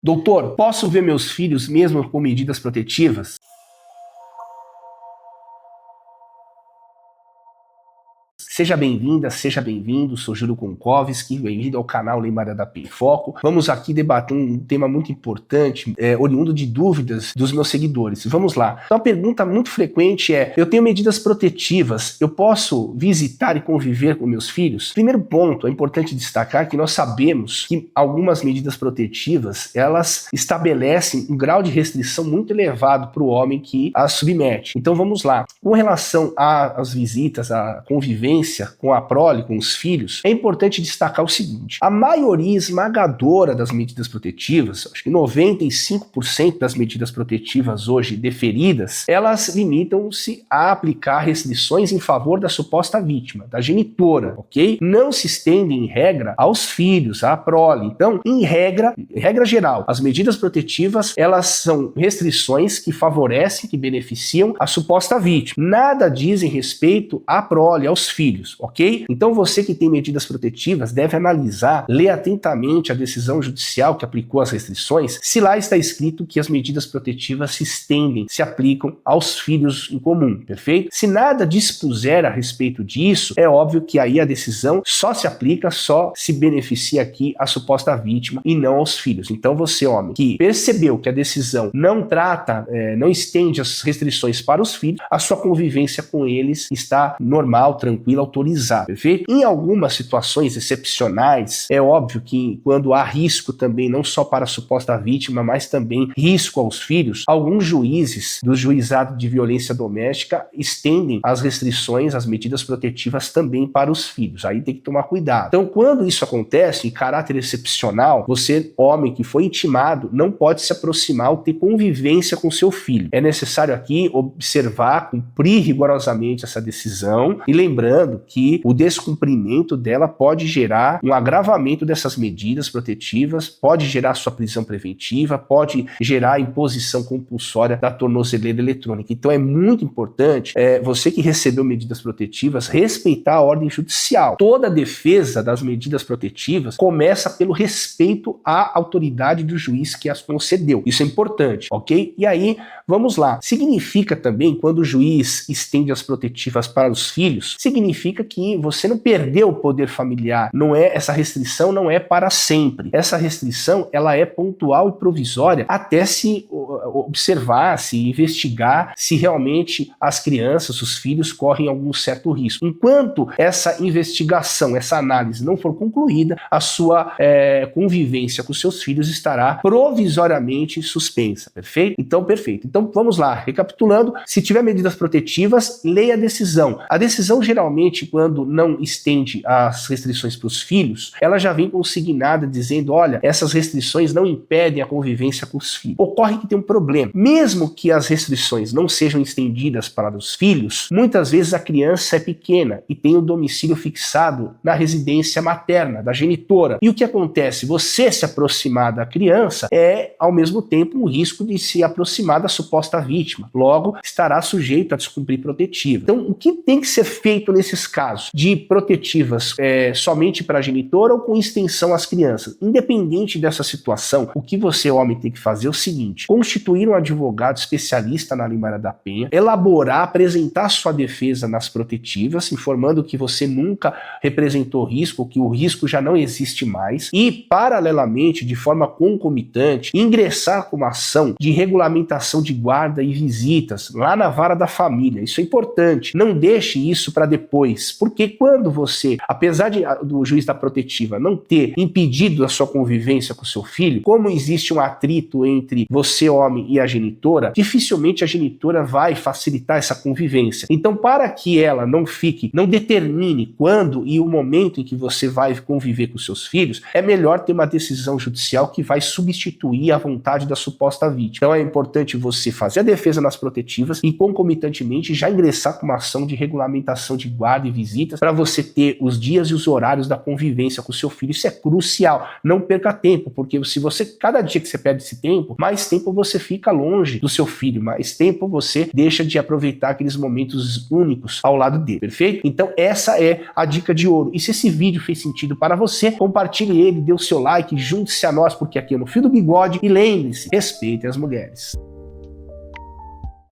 Doutor, posso ver meus filhos mesmo com medidas protetivas? Seja bem-vinda, seja bem-vindo, sou Júlio Konkovski, bem-vindo ao canal Lembra da P em Foco. Vamos aqui debater um tema muito importante, oriundo de dúvidas dos meus seguidores. Vamos lá. Então, uma pergunta muito frequente é, eu tenho medidas protetivas, eu posso visitar e conviver com meus filhos? Primeiro ponto, é importante destacar que nós sabemos que algumas medidas protetivas, elas estabelecem um grau de restrição muito elevado para o homem que as submete. Então, vamos lá. Com relação às visitas, à convivência com a prole, com os filhos, é importante destacar o seguinte: a maioria esmagadora das medidas protetivas, acho que 95% das medidas protetivas hoje deferidas, elas limitam-se a aplicar restrições em favor da suposta vítima, da genitora, ok? Não se estendem, em regra, aos filhos, à prole. Então, em regra geral, as medidas protetivas, elas são restrições que favorecem, que beneficiam a suposta vítima. Nada dizem respeito à prole, aos filhos, ok? Então você que tem medidas protetivas deve analisar, ler atentamente a decisão judicial que aplicou as restrições, se lá está escrito que as medidas protetivas se estendem, se aplicam aos filhos em comum, perfeito? Se nada dispuser a respeito disso, é óbvio que aí a decisão só se aplica, só se beneficia aqui a suposta vítima e não aos filhos. Então você, homem, que percebeu que a decisão não trata, não estende as restrições para os filhos, a sua convivência com eles está normal, tranquila, autorizada, perfeito? Em algumas situações excepcionais, é óbvio que quando há risco também, não só para a suposta vítima, mas também risco aos filhos, alguns juízes do juizado de violência doméstica estendem as restrições, as medidas protetivas também para os filhos. Aí tem que tomar cuidado. Então, quando isso acontece, em caráter excepcional, você, homem que foi intimado, não pode se aproximar ou ter convivência com seu filho. É necessário aqui observar, cumprir rigorosamente essa decisão e lembrando que o descumprimento dela pode gerar um agravamento dessas medidas protetivas, pode gerar sua prisão preventiva, pode gerar a imposição compulsória da tornozeleira eletrônica. Então é muito importante, você que recebeu medidas protetivas, respeitar a ordem judicial. Toda defesa das medidas protetivas começa pelo respeito à autoridade do juiz que as concedeu. Isso é importante, ok? E aí, vamos lá. Significa também, quando o juiz estende as protetivas para os filhos, significa que você não perdeu o poder familiar. Essa restrição não é para sempre. Essa restrição, ela é pontual e provisória até se observar, se investigar se realmente as crianças, os filhos correm algum certo risco. Enquanto essa investigação, essa análise não for concluída, a sua convivência com seus filhos estará provisoriamente suspensa, perfeito? Então, perfeito. Então, vamos lá. Recapitulando, se tiver medidas protetivas, leia a decisão. A decisão, geralmente, quando não estende as restrições para os filhos, ela já vem consignada dizendo, olha, essas restrições não impedem a convivência com os filhos. Ocorre que tem um problema. Mesmo que as restrições não sejam estendidas para os filhos, muitas vezes a criança é pequena e tem o domicílio fixado na residência materna, da genitora. E o que acontece? Você se aproximar da criança é, ao mesmo tempo, um risco de se aproximar da suposta vítima. Logo, estará sujeito a descumprir protetiva. Então, o que tem que ser feito nesses casos de protetivas somente para a genitora ou com extensão às crianças? Independente dessa situação, o que você, homem, tem que fazer é o seguinte: constituir um advogado especialista na Lei Maria da Penha, elaborar, apresentar sua defesa nas protetivas, informando que você nunca representou risco, que o risco já não existe mais, e, paralelamente, de forma concomitante, ingressar com uma ação de regulamentação de guarda e visitas lá na vara da família. Isso é importante. Não deixe isso para depois, porque quando você, apesar do juiz da protetiva não ter impedido a sua convivência com seu filho, como existe um atrito entre você, homem, e a genitora, dificilmente a genitora vai facilitar essa convivência. Então, para que ela não determine quando e o momento em que você vai conviver com seus filhos, é melhor ter uma decisão judicial que vai substituir a vontade da suposta vítima. Então é importante você fazer a defesa nas protetivas e concomitantemente já ingressar com uma ação de regulamentação de guarda e visitas para você ter os dias e os horários da convivência com seu filho. Isso é crucial. Não perca tempo, porque se você, cada dia que você perde esse tempo, mais tempo você você fica longe do seu filho, mais tempo você deixa de aproveitar aqueles momentos únicos ao lado dele, perfeito? Então essa é a dica de ouro. E se esse vídeo fez sentido para você, compartilhe ele, dê o seu like, junte-se a nós, porque aqui é no Fio do Bigode, e lembre-se, respeite as mulheres.